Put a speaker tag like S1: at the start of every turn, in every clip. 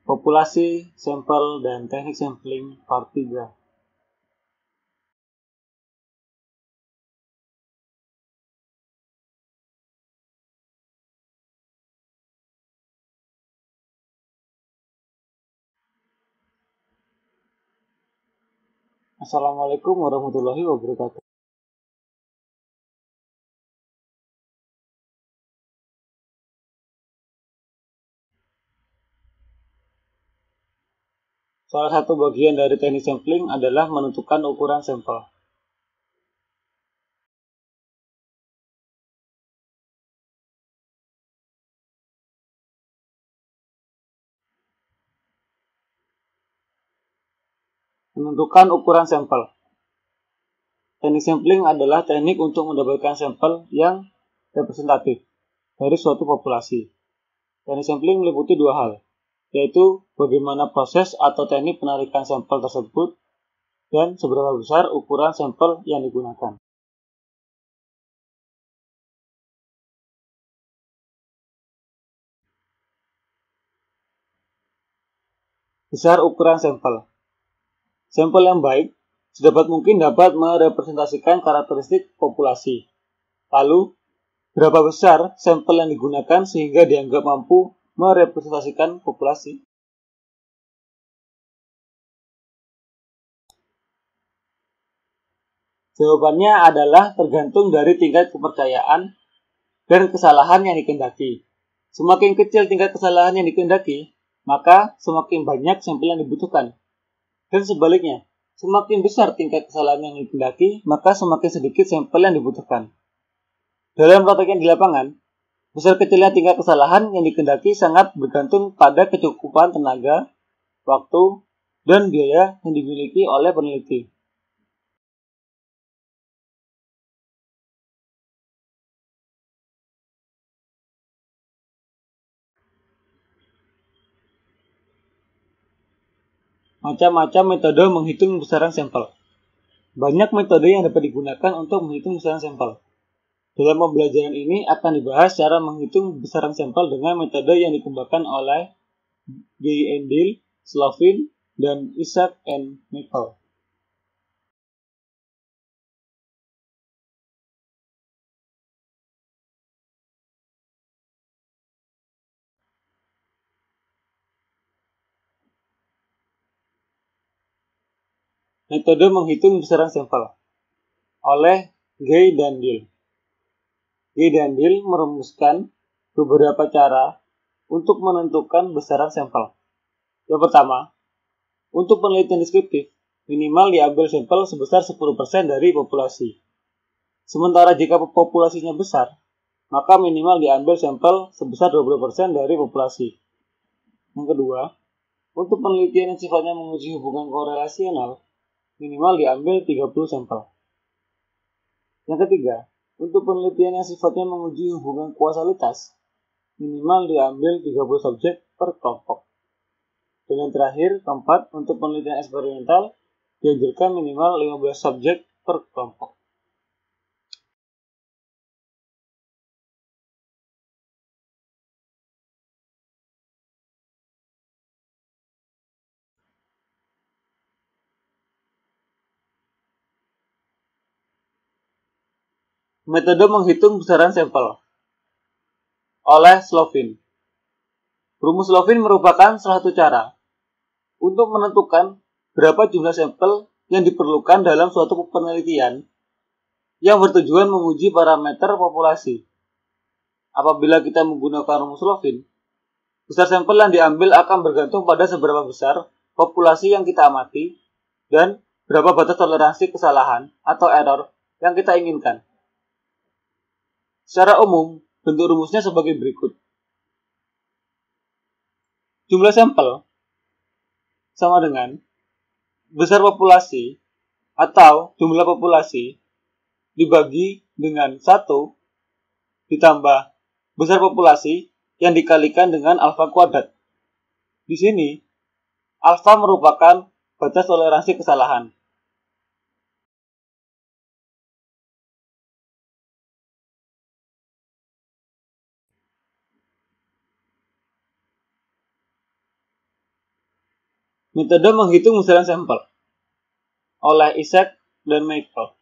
S1: Populasi, sampel, dan teknik sampling part 3. Assalamualaikum warahmatullahi wabarakatuh. Salah satu bagian dari teknik sampling adalah menentukan ukuran sampel. Menentukan ukuran sampel. Teknik sampling adalah teknik untuk mendapatkan sampel yang representatif dari suatu populasi. Teknik sampling meliputi dua hal, yaitu bagaimana proses atau teknik penarikan sampel tersebut dan seberapa besar ukuran sampel yang digunakan. Besar ukuran sampel. Sampel yang baik sedapat mungkin dapat merepresentasikan karakteristik populasi. Lalu, berapa besar sampel yang digunakan sehingga dianggap mampu merepresentasikan populasi? Jawabannya adalah tergantung dari tingkat kepercayaan dan kesalahan yang dikehendaki. Semakin kecil tingkat kesalahan yang dikehendaki, maka semakin banyak sampel yang dibutuhkan. Dan sebaliknya, semakin besar tingkat kesalahan yang dikehendaki, maka semakin sedikit sampel yang dibutuhkan. Dalam prakteknya di lapangan, besar kecilnya tingkat kesalahan yang dikehendaki sangat bergantung pada kecukupan tenaga, waktu, dan biaya yang dimiliki oleh peneliti. Macam-macam metode menghitung besaran sampel. Banyak metode yang dapat digunakan untuk menghitung besaran sampel. Dalam pembelajaran ini akan dibahas cara menghitung besaran sampel dengan metode yang dikembangkan oleh Guy Endel, Slovin, dan Isaac N. Michael. Metode menghitung besaran sampel oleh Guy Endel. Guy Endel merumuskan beberapa cara untuk menentukan besaran sampel. Yang pertama, untuk penelitian deskriptif, minimal diambil sampel sebesar 10% dari populasi. Sementara jika populasinya besar, maka minimal diambil sampel sebesar 20% dari populasi. Yang kedua, untuk penelitian yang sifatnya menguji hubungan korelasional, minimal diambil 30 sampel. Yang ketiga, untuk penelitian yang sifatnya menguji hubungan kausalitas, minimal diambil 30 subjek per kelompok. Dan yang terakhir, keempat, untuk penelitian eksperimental, dianjurkan minimal 15 subjek per kelompok. Metode menghitung besaran sampel oleh Slovin. Rumus Slovin merupakan salah satu cara untuk menentukan berapa jumlah sampel yang diperlukan dalam suatu penelitian yang bertujuan menguji parameter populasi. Apabila kita menggunakan rumus Slovin, besar sampel yang diambil akan bergantung pada seberapa besar populasi yang kita amati dan berapa batas toleransi kesalahan atau error yang kita inginkan. Secara umum, bentuk rumusnya sebagai berikut. Jumlah sampel sama dengan besar populasi atau jumlah populasi dibagi dengan 1 ditambah besar populasi yang dikalikan dengan alfa kuadrat. Di sini, alfa merupakan batas toleransi kesalahan. Metode menghitung besaran sampel oleh Isaac dan Michael.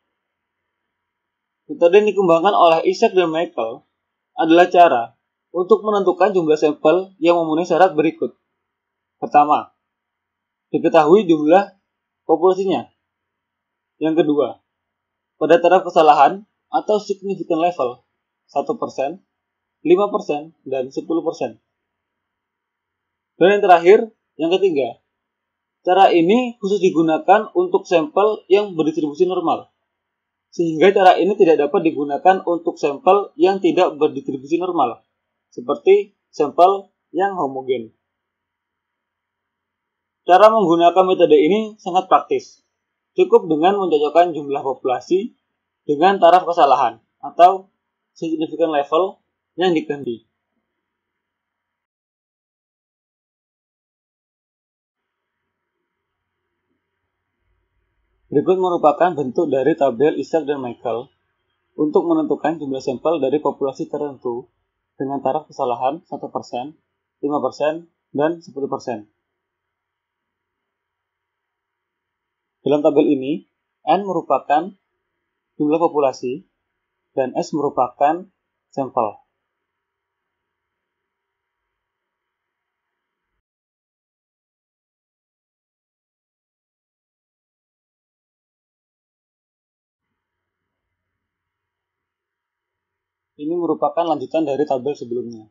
S1: Metode yang dikembangkan oleh Isaac dan Michael adalah cara untuk menentukan jumlah sampel yang memenuhi syarat berikut. Pertama, diketahui jumlah populasinya. Yang kedua, pada taraf kesalahan atau significant level 1%, 5%, dan 10%. Dan yang terakhir, yang ketiga, cara ini khusus digunakan untuk sampel yang berdistribusi normal, sehingga cara ini tidak dapat digunakan untuk sampel yang tidak berdistribusi normal, seperti sampel yang homogen. Cara menggunakan metode ini sangat praktis. Cukup dengan mencocokkan jumlah populasi dengan taraf kesalahan atau significant level yang dikehendaki. Berikut merupakan bentuk dari tabel Isaac dan Michael untuk menentukan jumlah sampel dari populasi tertentu dengan taraf kesalahan 1%, 5%, dan 10%. Dalam tabel ini, N merupakan jumlah populasi dan S merupakan sampel. Ini merupakan lanjutan dari tabel sebelumnya.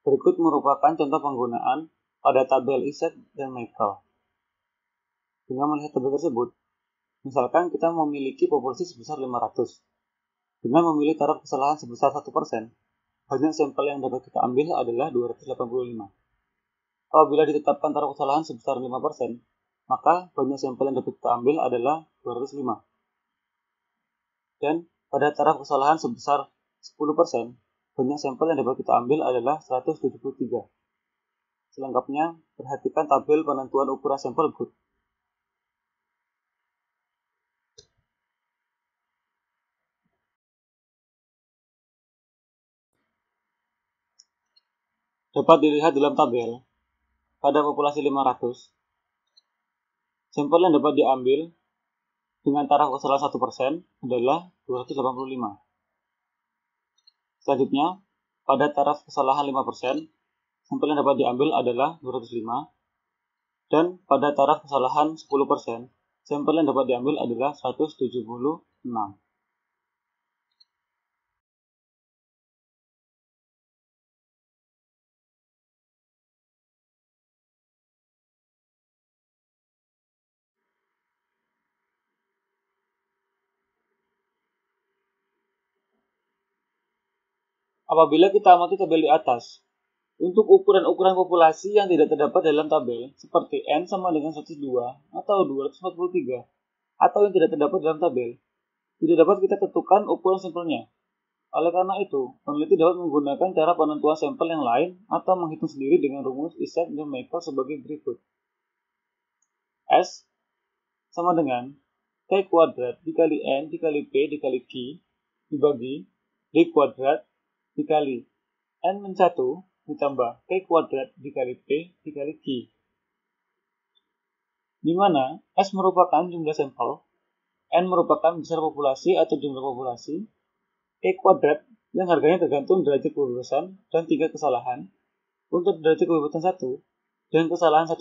S1: Berikut merupakan contoh penggunaan pada tabel Isaac dan Michael. Dengan melihat tabel tersebut, misalkan kita memiliki populasi sebesar 500. Dengan memilih taraf kesalahan sebesar 1%, banyak sampel yang dapat kita ambil adalah 285. Apabila ditetapkan taraf kesalahan sebesar 5%, maka banyak sampel yang dapat kita ambil adalah 205. Dan pada taraf kesalahan sebesar 10%, banyak sampel yang dapat kita ambil adalah 173. Selengkapnya, perhatikan tabel penentuan ukuran sampel berikut. Dapat dilihat dalam tabel, pada populasi 500, sampel yang dapat diambil dengan taraf kesalahan 1% adalah 285. Selanjutnya, pada taraf kesalahan 5%, sampel yang dapat diambil adalah 205, dan pada taraf kesalahan 10%, sampel yang dapat diambil adalah 176. Apabila kita amati tabel di atas, untuk ukuran-ukuran populasi yang tidak terdapat dalam tabel, seperti N sama dengan 102 atau 243, atau yang tidak terdapat dalam tabel, tidak dapat kita tentukan ukuran sampelnya. Oleh karena itu, peneliti dapat menggunakan cara penentuan sampel yang lain atau menghitung sendiri dengan rumus Isaac dan Michael sebagai berikut. S sama dengan K kuadrat dikali N dikali P dikali Q dibagi D kuadrat dikali N-1 ditambah K kuadrat dikali P dikali Q. Di mana S merupakan jumlah sampel, N merupakan besar populasi atau jumlah populasi, K kuadrat yang harganya tergantung derajat kebebasan dan 3 kesalahan. Untuk derajat kebebasan 1 dan kesalahan 1%,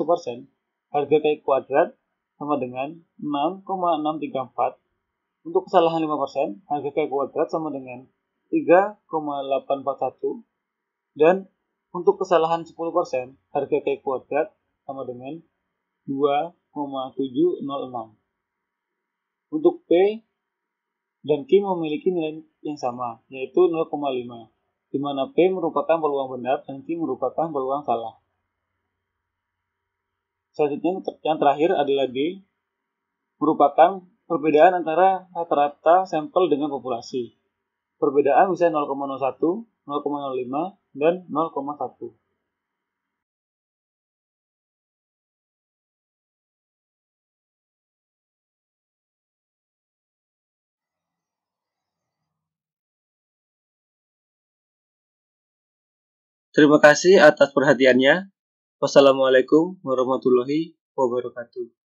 S1: harga K kuadrat sama dengan 6,634. Untuk kesalahan 5%, harga K kuadrat sama dengan 3,841. Dan untuk kesalahan 10%, harga K kuadrat sama dengan 2,706. Untuk P dan Q memiliki nilai yang sama, yaitu 0,5, di mana P merupakan peluang benar dan Q merupakan peluang salah. Selanjutnya, yang terakhir adalah D, merupakan perbedaan antara rata-rata sampel dengan populasi. Perbedaan bisa 0,01, 0,05, dan 0,1. Terima kasih atas perhatiannya. Wassalamualaikum warahmatullahi wabarakatuh.